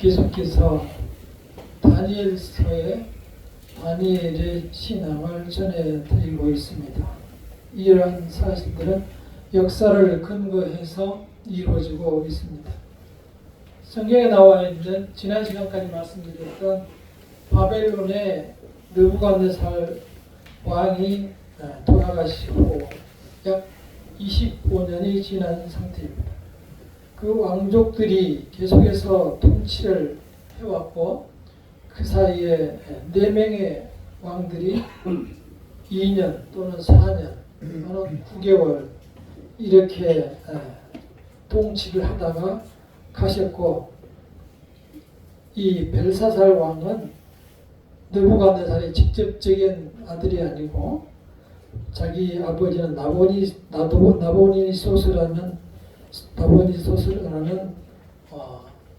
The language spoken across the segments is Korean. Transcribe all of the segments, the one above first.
계속해서 다니엘서의 다니엘의 신앙을 전해드리고 있습니다. 이러한 사실들은 역사를 근거해서 이루어지고 있습니다. 성경에 나와 있는 지난 시간까지 말씀드렸던 바벨론의 느부갓네살 왕이 돌아가시고 약 25년이 지난 상태입니다. 그 왕족들이 계속해서 통치를 해왔고 그 사이에 4명의 왕들이 2년 또는 4년 또는 9개월 이렇게 통치를 하다가 가셨고, 이 벨사살 왕은 느부갓네살의 직접적인 아들이 아니고 자기 아버지는 나보니소스라는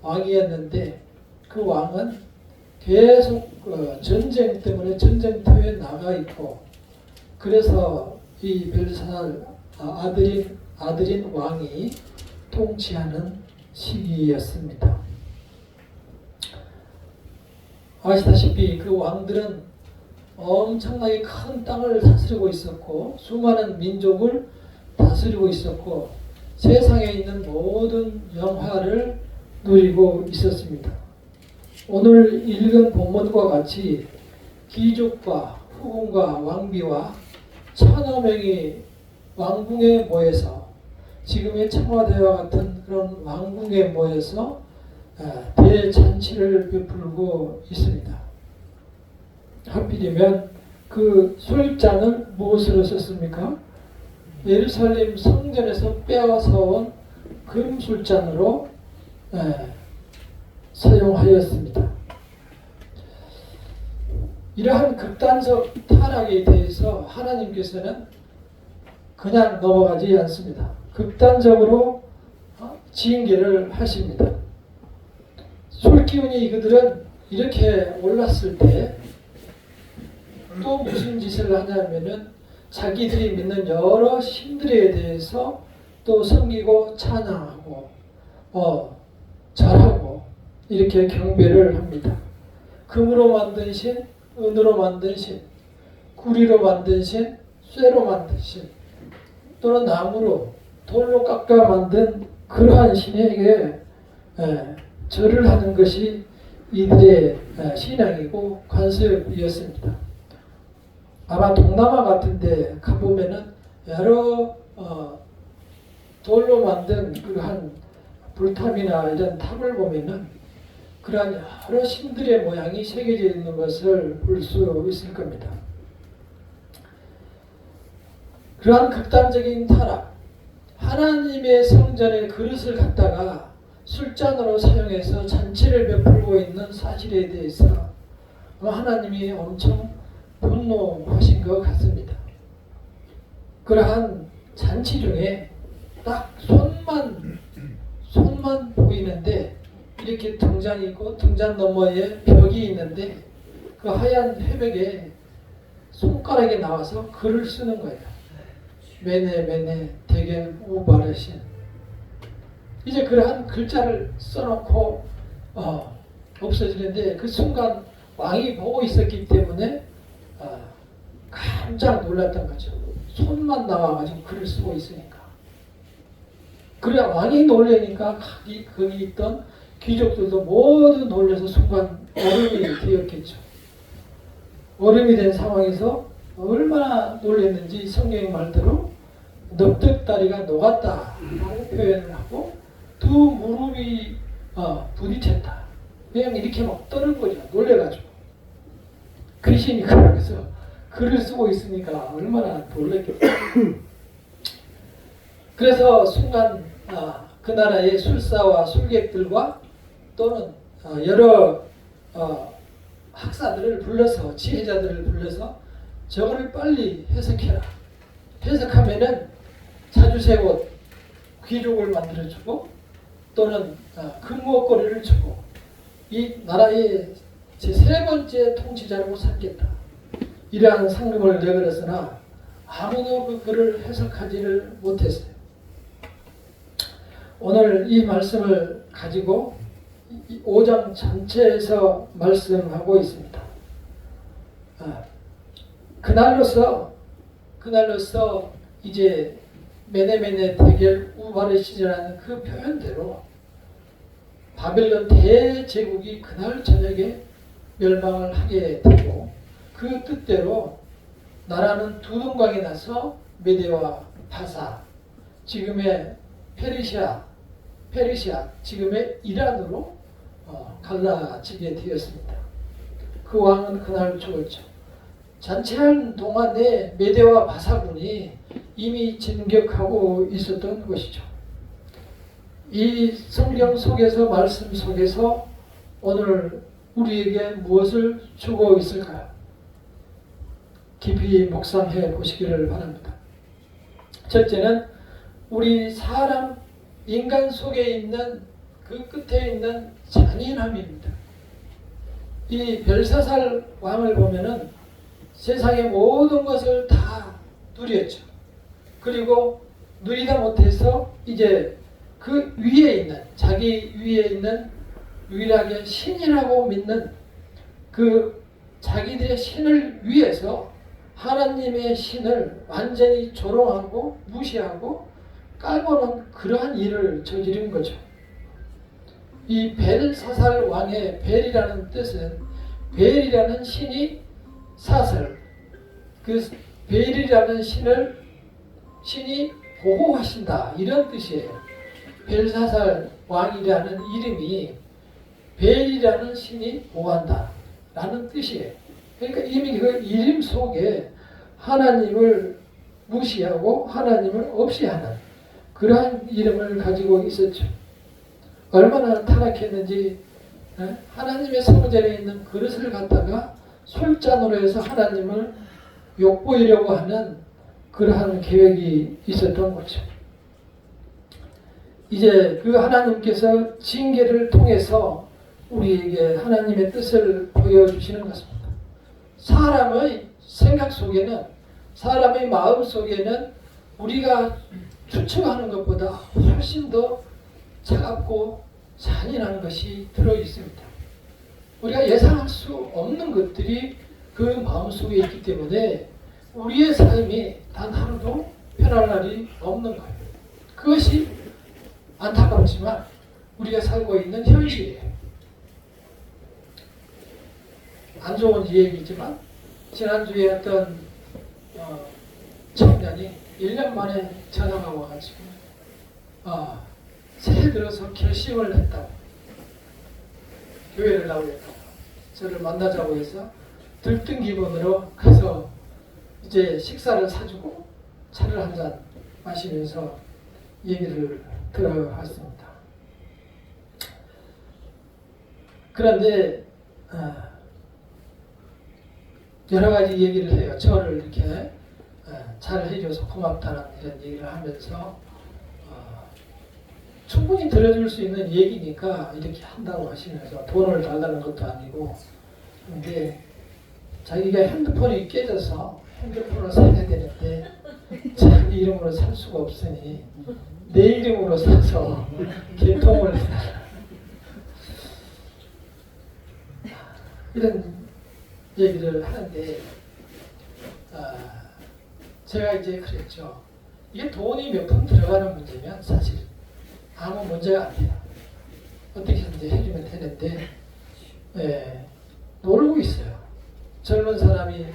왕이었는데, 그 왕은 계속 전쟁 때문에 전쟁터에 나가 있고, 그래서 이 벨사살 아들인 왕이 통치하는 시기였습니다. 아시다시피 그 왕들은 엄청나게 큰 땅을 다스리고 있었고 수많은 민족을 다스리고 있었고 세상에 있는 모든 영화를 누리고 있었습니다. 오늘 읽은 본문과 같이 귀족과 후궁과 왕비와 1000여 명이 왕궁에 모여서 지금의 청와대와 같은 그런 왕궁에 모여서 대잔치를 베풀고 있습니다. 하필이면 그 술잔을 무엇으로 썼습니까? 예루살렘 성전에서 빼앗아온 금술잔으로 사용하였습니다. 이러한 극단적 타락에 대해서 하나님께서는 그냥 넘어가지 않습니다. 극단적으로 징계를 하십니다. 술기운이 그들은 이렇게 올랐을 때 또 무슨 짓을 하냐면은 자기들이 믿는 여러 신들에 대해서 또 섬기고 찬양하고 절하고 이렇게 경배를 합니다. 금으로 만든 신, 은으로 만든 신, 구리로 만든 신, 쇠로 만든 신, 또는 나무로 돌로 깎아 만든 그러한 신에게 절을 하는 것이 이들의 신앙이고 관습이었습니다. 아마 동남아 같은 데 가보면은 여러 돌로 만든 그러한 불탑이나 이런 탑을 보면은 그러한 여러 신들의 모양이 새겨져 있는 것을 볼 수 있을 겁니다. 그러한 극단적인 타락, 하나님의 성전의 그릇을 갖다가 술잔으로 사용해서 잔치를 베풀고 있는 사실에 대해서 하나님이 엄청 분노하신 것 같습니다. 그러한 잔치 중에 딱 손만 보이는데 이렇게 등잔이 있고 등잔 너머에 벽이 있는데 그 하얀 회벽에 손가락이 나와서 글을 쓰는 거예요. 메네 대겔 우바르신. 이제 그러한 글자를 써놓고 없어지는데 그 순간 왕이 보고 있었기 때문에 깜짝 놀랐던 거죠. 손만 나와가지고 글을 쓰고 있으니까. 그래 왕이 놀라니까 거기 있던 귀족들도 모두 놀라서 순간 얼음이 되었겠죠. 얼음이 된 상황에서 얼마나 놀랐는지 성경의 말대로 넙득다리가 녹았다라고 표현을 하고 두 무릎이 부딪혔다. 그냥 이렇게 막 떠는 거죠. 놀래가지고. 귀신이 그러면서 글을 쓰고 있으니까 얼마나 놀랐겠어요. 그래서 순간 그 나라의 술사와 술객들과 또는 여러 학사들을 불러서 지혜자들을 불러서 저거를 빨리 해석해라. 해석하면은 사주세옷 귀족을 만들어주고 또는 금목걸이를 주고 이 나라의 제3번째 통치자라고 삼겠다. 이러한 상금을 내걸었으나 아무도 그 글을 해석하지를 못했어요. 오늘 이 말씀을 가지고 5장 전체에서 말씀하고 있습니다. 그날로서 이제 메네메네 대결 우바르시라는 그 표현대로 바벨론 대제국이 그날 저녁에 멸망을 하게 되고, 그 뜻대로 나라는 두 동강이 나서 메대와 바사, 지금의 페르시아, 지금의 이란으로 갈라지게 되었습니다. 그 왕은 그날 죽었죠. 잔치하는 동안에 메대와 바사군이 이미 진격하고 있었던 것이죠. 이 성경 속에서, 말씀 속에서 오늘 우리에게 무엇을 주고 있을까요? 깊이 묵상해 보시기를 바랍니다. 첫째는 우리 사람, 인간 속에 있는 그 끝에 있는 잔인함입니다. 이 벨사살 왕을 보면은 세상의 모든 것을 다 누렸죠. 그리고 누리다 못해서 이제 그 위에 있는, 자기 위에 있는 유일하게 신이라고 믿는 그 자기들의 신을 위해서 하나님의 신을 완전히 조롱하고 무시하고 깔보는 그러한 일을 저지른 거죠. 이 벨사살 왕의 벨이라는 뜻은, 벨이라는 신이 사슬, 그 벨이라는 신이 보호하신다, 이런 뜻이에요. 벨사살 왕이라는 이름이 벨이라는 신이 보호한다 라는 뜻이에요. 그러니까 이미 그 이름 속에 하나님을 무시하고 하나님을 없이 하는 그러한 이름을 가지고 있었죠. 얼마나 타락했는지, 하나님의 성전에 있는 그릇을 갖다가 솔잔으로 해서 하나님을 욕보이려고 하는 그러한 계획이 있었던 거죠. 이제 그 하나님께서 징계를 통해서 우리에게 하나님의 뜻을 보여주시는 것입니다. 사람의 생각 속에는, 사람의 마음 속에는 우리가 추측하는 것보다 훨씬 더 차갑고 잔인한 것이 들어있습니다. 우리가 예상할 수 없는 것들이 그 마음속에 있기 때문에 우리의 삶이 단 하루도 편할 날이 없는 거예요. 그것이 안타깝지만 우리가 살고 있는 현실이에요. 안 좋은 얘기지만 지난주에 어떤 청년이 1년 만에 전화가 와가지고 새해 들어서 결심을 했다고, 교회를 나오겠다고 저를 만나자고 해서 들뜬 기분으로 가서 이제 식사를 사주고 차를 한 잔 마시면서 얘기를 들어봤습니다. 그런데 여러 가지 얘기를 해요. 저를 이렇게 잘 해줘서 고맙다는 이런 얘기를 하면서 충분히 들어줄 수 있는 얘기니까 이렇게 한다고 하시면서, 돈을 달라는 것도 아니고, 근데 자기가 핸드폰이 깨져서 핸드폰을 사야 되는데 자기 이름으로 살 수가 없으니 내 이름으로 사서 개통을 해달라, 이런 얘기를 하는데, 제가 이제 그랬죠. 이게 돈이 몇 푼 들어가는 문제면 사실 아무 문제가 안 돼요. 어떻게든지 해주면 되는데, 놀고 있어요. 젊은 사람이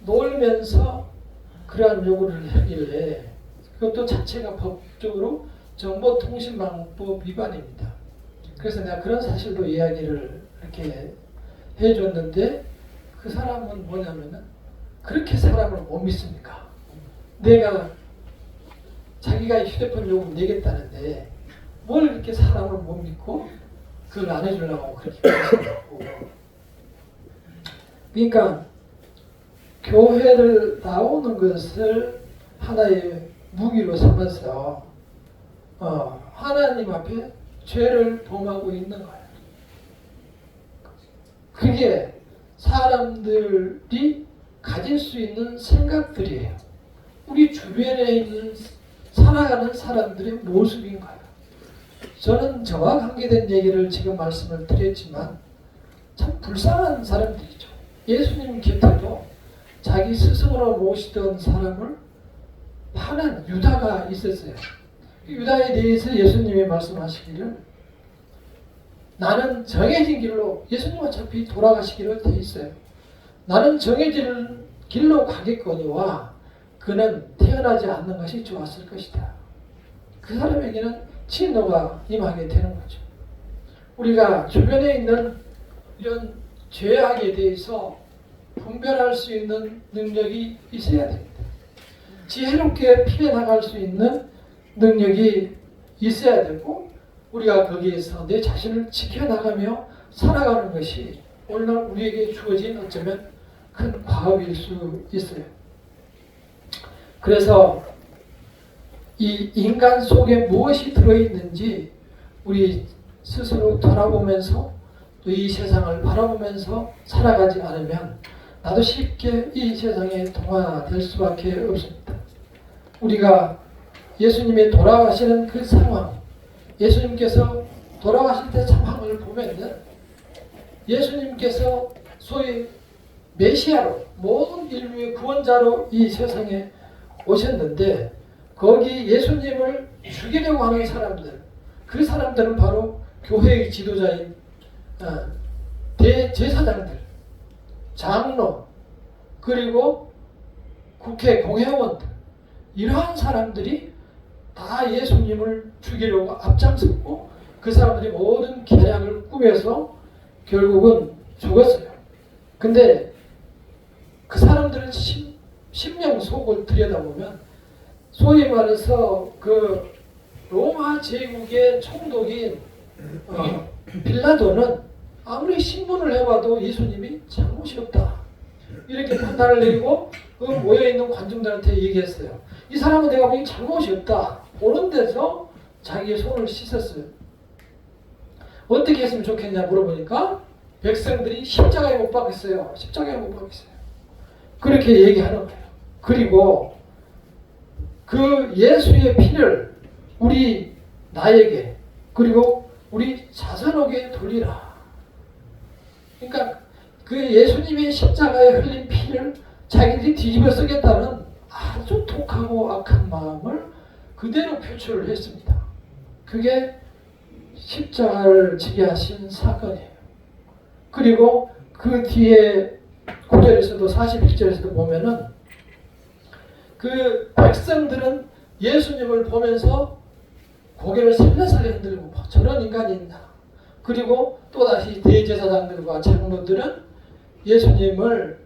놀면서 그러한 요구를 하길래, 그것도 자체가 법적으로 정보통신망법 위반입니다. 그래서 내가 그런 사실도 이야기를 이렇게 해줬는데, 그 사람은 뭐냐면은 그렇게 사람을 못 믿습니까? 내가 자기가 휴대폰 요금 내겠다는데 뭘 이렇게 사람을 못 믿고 그걸 안 해주려고 그렇게 하고. 그러니까 교회를 나오는 것을 하나의 무기로 삼아서 하나님 앞에 죄를 범하고 있는 거예요. 그게 사람들이 가질 수 있는 생각들이에요. 우리 주변에 있는 살아가는 사람들의 모습인 거예요. 저는 저와 관계된 얘기를 지금 말씀을 드렸지만 참 불쌍한 사람들이죠. 예수님 곁에도 자기 스승으로 모시던 사람을 파는 유다가 있었어요. 유다에 대해서 예수님이 말씀하시기를 나는 정해진 길로, 예수님 어차피 돌아가시기로 돼 있어요. 나는 정해진 길로 가겠거니와 그는 태어나지 않는 것이 좋았을 것이다. 그 사람에게는 진노가 임하게 되는 거죠. 우리가 주변에 있는 이런 죄악에 대해서 분별할 수 있는 능력이 있어야 됩니다. 지혜롭게 피해 나갈 수 있는 능력이 있어야 되고 우리가 거기에서 내 자신을 지켜나가며 살아가는 것이 오늘날 우리에게 주어진 어쩌면 큰 과업일 수 있어요. 그래서 이 인간 속에 무엇이 들어있는지 우리 스스로 돌아보면서 또 이 세상을 바라보면서 살아가지 않으면 나도 쉽게 이 세상에 동화될 수밖에 없습니다. 우리가 예수님이 돌아가시는 그 상황, 예수님께서 돌아가실 때 상황을 보면은 예수님께서 소위 메시아로 모든 인류의 구원자로 이 세상에 오셨는데 거기 예수님을 죽이려고 하는 사람들, 그 사람들은 바로 교회의 지도자인 대제사장들, 장로, 그리고 국회 공회의원들, 이러한 사람들이 다 예수님을 죽이려고 앞장섰고 그 사람들이 모든 계략을 꾸며서 결국은 죽었어요. 근데 그 사람들은 심령 속을 들여다보면 소위 말해서 그 로마 제국의 총독인 빌라도는 아무리 신문을 해봐도 예수님이 잘못이 없다 이렇게 판단을 내리고 그 모여있는 관중들한테 얘기했어요. 이 사람은 내가 보기 잘못이 없다. 옳은 데서 자기의 손을 씻었어요. 어떻게 했으면 좋겠냐 물어보니까 백성들이 십자가에 못 박혔어요. 십자가에 못 박혔어요. 그렇게 얘기하는 거예요. 그리고 그 예수의 피를 우리 나에게 그리고 우리 자손에게 돌리라. 그러니까 그 예수님의 십자가에 흘린 피를 자기들이 뒤집어 쓰겠다는 아주 독하고 악한 마음을 그대로 표출을 했습니다. 그게 십자가를 지게 하신 사건이에요. 그리고 그 뒤에 9절에서도 41절에서도 보면은 그 백성들은 예수님을 보면서 고개를 살려살려 흔들고 저런 인간이 있나. 그리고 또다시 대제사장들과 장로들은 예수님을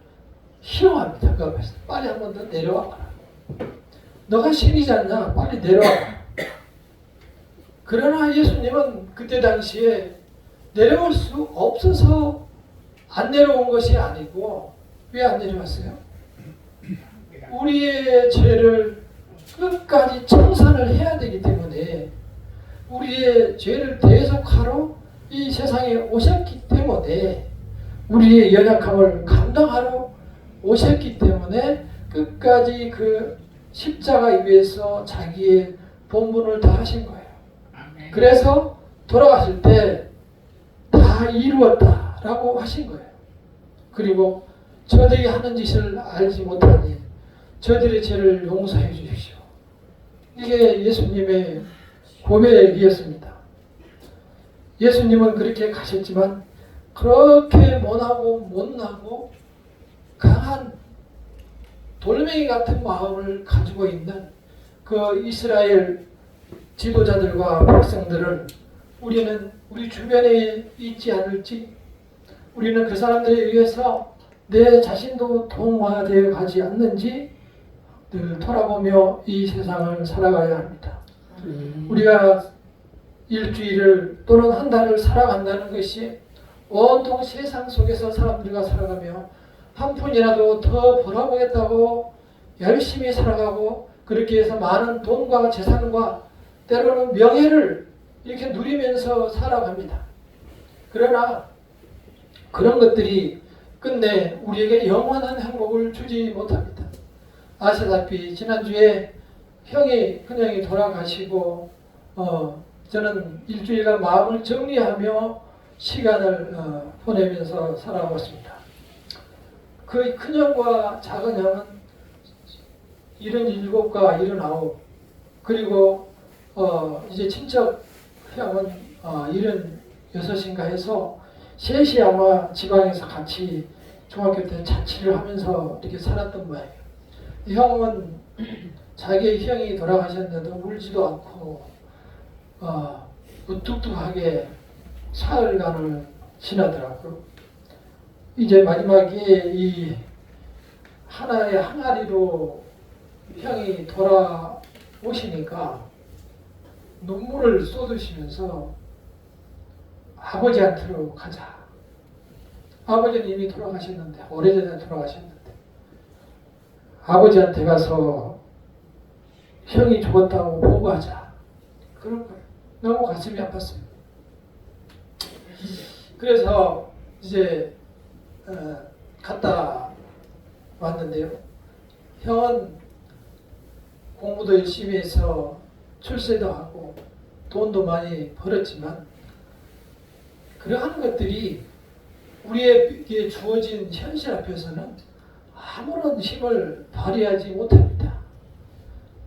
희롱합니다. 그 앞에서 빨리 한 번 더 내려와봐라. 너가 신이지 않냐? 빨리 내려와봐. 그러나 예수님은 그때 당시에 내려올 수 없어서 안 내려온 것이 아니고 왜 안 내려왔어요? 우리의 죄를 끝까지 청산을 해야 되기 때문에 우리의 죄를 대속하러 이 세상에 오셨기 때문에 우리의 연약함을 감당하러 오셨기 때문에 끝까지 그 십자가 위에서 자기의 본분을 다 하신 거예요. 그래서 돌아가실 때 다 이루었다라고 하신 거예요. 그리고 저들이 하는 짓을 알지 못하니 저들의 죄를 용서해 주십시오. 이게 예수님의 고백이었습니다. 예수님은 그렇게 가셨지만 그렇게 못하고 못나고 강한 돌멩이 같은 마음을 가지고 있는 그 이스라엘 지도자들과 백성들을 우리는 우리 주변에 있지 않을지, 우리는 그 사람들에 의해서 내 자신도 동화되어 가지 않는지 늘 돌아보며 이 세상을 살아가야 합니다. 우리가 일주일을 또는 한 달을 살아간다는 것이 온통 세상 속에서 사람들과 살아가며 한 푼이라도 더 벌어보겠다고 열심히 살아가고 그렇게 해서 많은 돈과 재산과 때로는 명예를 이렇게 누리면서 살아갑니다. 그러나 그런 것들이 끝내 우리에게 영원한 행복을 주지 못합니다. 아시다시피 지난주에 큰형이 돌아가시고 저는 일주일간 마음을 정리하며 시간을 보내면서 살아오고 있습니다. 그 큰형과 작은형은 77과 79, 그리고 이제 친척 형은 76인가 해서 셋이 아마 지방에서 같이 중학교 때 자취를 하면서 이렇게 살았던 모양이에요. 형은 자기 형이 돌아가셨는데도 울지도 않고 무뚝뚝하게 사흘간을 지나더라고요. 이제 마지막에 이 하나의 항아리로 형이 돌아오시니까 눈물을 쏟으시면서 아버지한테로 가자. 아버지는 이미 돌아가셨는데, 오래전에 돌아가셨는데, 아버지한테 가서 형이 죽었다고 보고하자. 그런 거예요. 너무 가슴이 아팠어요. 그래서 이제 갔다 왔는데요. 형은 공부도 열심히 해서 출세도 하고 돈도 많이 벌었지만 그러한 것들이 우리에게 주어진 현실 앞에서는 아무런 힘을 발휘하지 못합니다.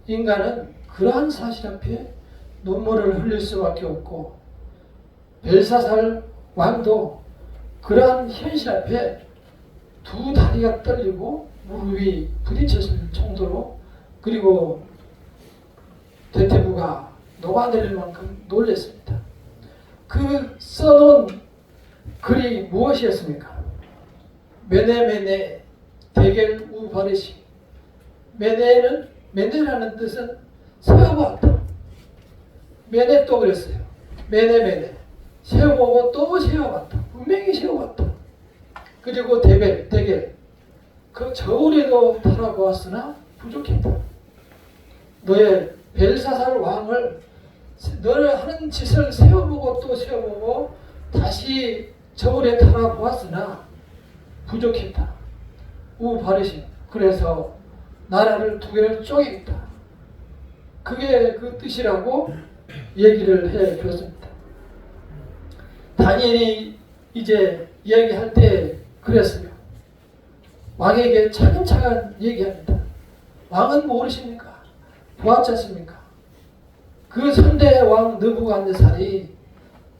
인간은 그러한 사실 앞에 눈물을 흘릴 수밖에 없고 벨사살 왕도 그러한 현실 앞에 두 다리가 떨리고 무릎이 부딪혔을 정도로, 그리고 대퇴부가 녹아내릴 만큼 놀랐습니다. 그 써놓은 글이 무엇이었습니까? 메네메네 대겔 우바르시. 메네라는 뜻은 세워보았다. 메네 또 그랬어요. 메네메네 세워보고 또 세워봤다. 분명히 세워봤다. 그리고 대겔 그 저울에도 달아보았으나 부족했다. 너의 벨사살 왕을 너를 하는 짓을 세워보고 또 세워보고 다시 저울에 달아보았으나 부족했다. 우바르신. 그래서 나라를 두 개를 쪼개겠다. 그게 그 뜻이라고 얘기를 해 줬습니다. 다니엘이 이제 이야기할 때 그랬어요. 왕에게 차근차근 얘기합니다. 왕은 모르십니까? 보았지 않습니까? 그 선대 왕 느부갓네살이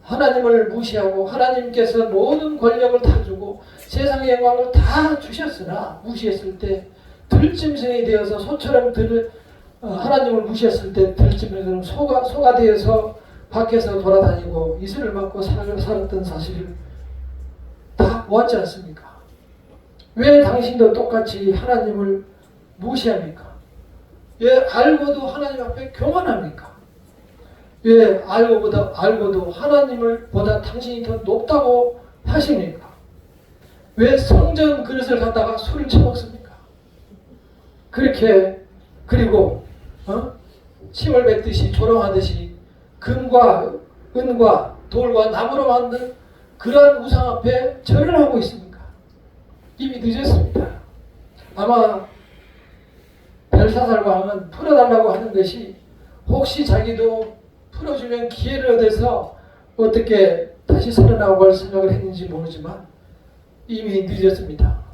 하나님을 무시하고 하나님께서 모든 권력을 다 주고 세상의 영광을 다 주셨으나 무시했을 때 들짐승이 되어서 소처럼 하나님을 무시했을 때 들짐승처럼 소가 되어서 밖에서 돌아다니고 이슬을 맞고 살았던 사실을 다 보았지 않습니까? 왜 당신도 똑같이 하나님을 무시합니까? 왜 알고도 하나님 앞에 교만합니까? 왜 알고도 하나님을 보다 당신이 더 높다고 하십니까? 왜 성전 그릇을 갖다가 술을 처먹습니까? 그렇게, 그리고 침을 뱉듯이 조롱하듯이 금과 은과 돌과 나무로 만든 그러한 우상 앞에 절을 하고 있습니까? 이미 늦었습니다. 아마 벨사살 왕은 풀어달라고 하는 것이 혹시 자기도 풀어주면 기회를 얻어서 어떻게 다시 살아나고 할 생각을 했는지 모르지만 이미 늦었습니다.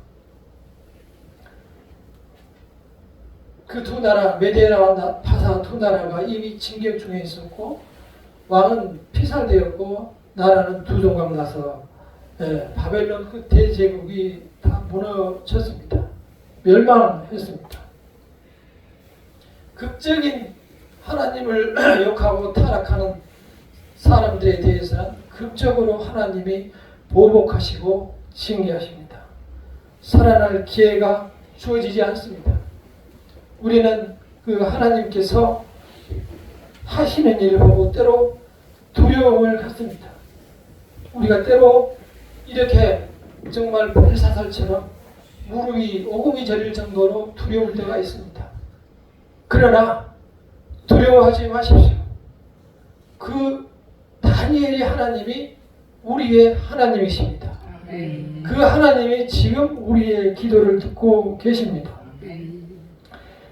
그 두 나라, 메데나와 바사 두 나라가 이미 진격 중에 있었고 왕은 피살되었고 나라는 두 종각 나서 바벨론 그 대제국이 다 무너졌습니다. 멸망했습니다. 극적인 하나님을 욕하고 타락하는 사람들에 대해서는 극적으로 하나님이 보복하시고 징계하십니다. 살아날 기회가 주어지지 않습니다. 우리는 그 하나님께서 하시는 일을 보고 때로 두려움을 갖습니다. 우리가 때로 이렇게 정말 벨사살처럼 무릎이 오금이 저릴 정도로 두려울 때가 있습니다. 그러나 두려워하지 마십시오. 그 다니엘이 하나님이 우리의 하나님이십니다. 그 하나님이 지금 우리의 기도를 듣고 계십니다.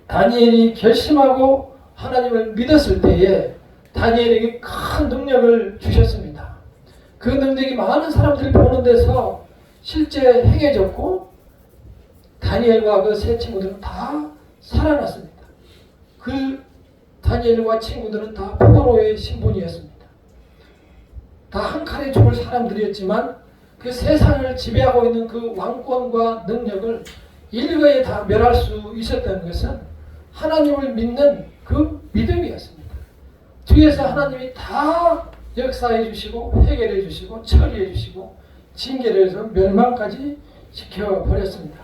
다니엘이 결심하고 하나님을 믿었을 때에 다니엘에게 큰 능력을 주셨습니다. 그 능력이 많은 사람들이 보는 데서 실제 행해졌고 다니엘과 그 세 친구들은 다 살아났습니다. 그 다니엘과 친구들은 다 포로의 신분이었습니다. 다 한 칼에 죽을 사람들이었지만 그 세상을 지배하고 있는 그 왕권과 능력을 일거에 다 멸할 수 있었던 것은 하나님을 믿는 그 믿음이었습니다. 뒤에서 하나님이 다 역사해 주시고 해결해 주시고 처리해 주시고 징계를 해서 멸망까지 시켜버렸습니다.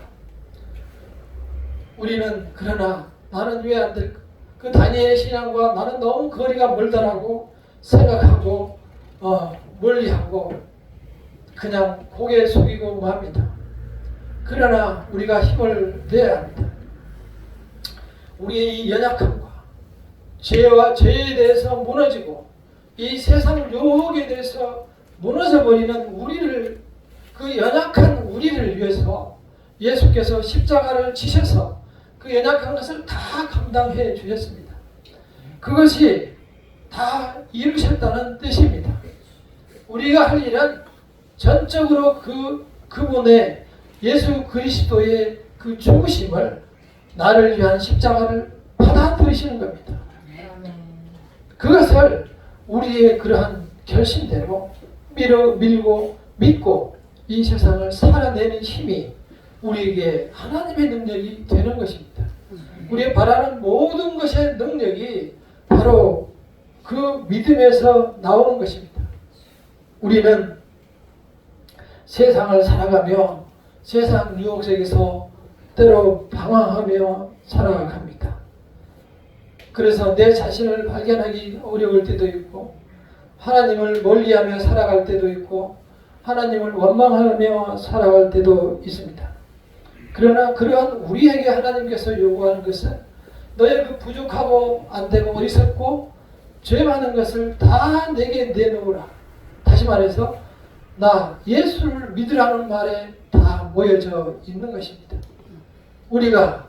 우리는 그러나 나는 왜 안 될까? 그 다니엘의 신앙과 나는 너무 거리가 멀다라고 생각하고 멀리하고 그냥 고개 숙이고 맙니다. 그러나 우리가 힘을 내야 합니다. 우리의 이 연약함과 죄와 죄에 대해서 무너지고 이 세상 유혹에 대해서 무너져버리는 우리를, 그 연약한 우리를 위해서 예수께서 십자가를 지셔서 그 연약한 것을 다 감당해 주셨습니다. 그것이 다 이루셨다는 뜻입니다. 우리가 할 일은 전적으로 그분의 예수 그리스도의 그 죽으심을, 나를 위한 십자가를 받아들이시는 겁니다. 그것을 우리의 그러한 결심대로 밀고 믿고 이 세상을 살아내는 힘이 우리에게 하나님의 능력이 되는 것입니다. 우리의 바라는 모든 것의 능력이 바로 그 믿음에서 나오는 것입니다. 우리는 세상을 살아가며 세상 유혹 속에서 때로 방황하며 살아갑니다. 그래서 내 자신을 발견하기 어려울 때도 있고 하나님을 멀리하며 살아갈 때도 있고 하나님을 원망하며 살아갈 때도 있습니다. 그러나 그러한 우리에게 하나님께서 요구하는 것은 너의 그 부족하고 안되고 어리석고 죄 많은 것을 다 내게 내놓으라. 다시 말해서 나 예수를 믿으라는 말에 다 모여져 있는 것입니다. 우리가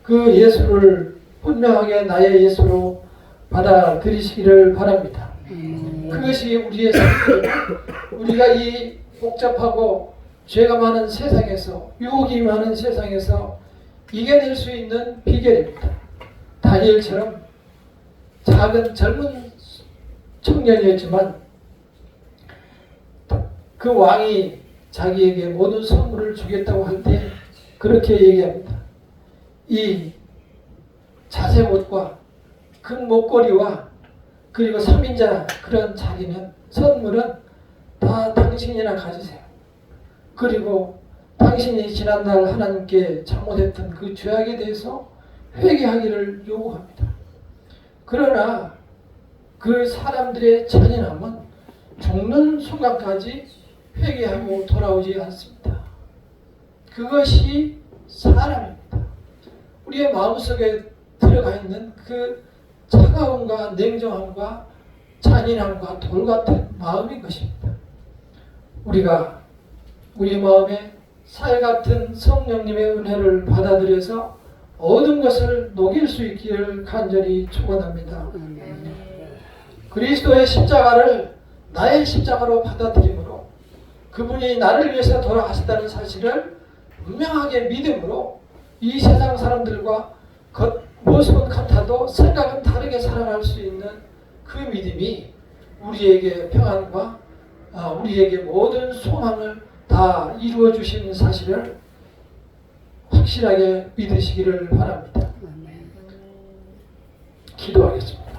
그 예수를 분명하게 나의 예수로 받아들이시기를 바랍니다. 그것이 우리의 삶이고 우리가 이 복잡하고 죄가 많은 세상에서, 유혹이 많은 세상에서 이겨낼 수 있는 비결입니다. 다니엘처럼 작은 젊은 청년이었지만 그 왕이 자기에게 모든 선물을 주겠다고 할 때 그렇게 얘기합니다. 이 자색 옷과 큰 목걸이와 그리고 3인자 그런 자기는 선물은 다 당신이나 가지세요. 그리고 당신이 지난날 하나님께 잘못했던 그 죄악에 대해서 회개하기를 요구합니다. 그러나 그 사람들의 잔인함은 죽는 순간까지 회개하고 돌아오지 않습니다. 그것이 사람입니다. 우리의 마음속에 들어가 있는 그 차가움과 냉정함과 잔인함과 돌같은 마음인 것입니다. 우리가 우리 마음에 살같은 성령님의 은혜를 받아들여서 모든 것을 녹일 수 있기를 간절히 축원합니다. 그리스도의 십자가를 나의 십자가로 받아들임으로 그분이 나를 위해서 돌아가셨다는 사실을 분명하게 믿음으로 이 세상 사람들과 모습은 같아도 생각은 다르게 살아갈 수 있는 그 믿음이 우리에게 평안과 우리에게 모든 소망을 다 이루어 주시는 사실을 확실하게 믿으시기를 바랍니다. 기도하겠습니다.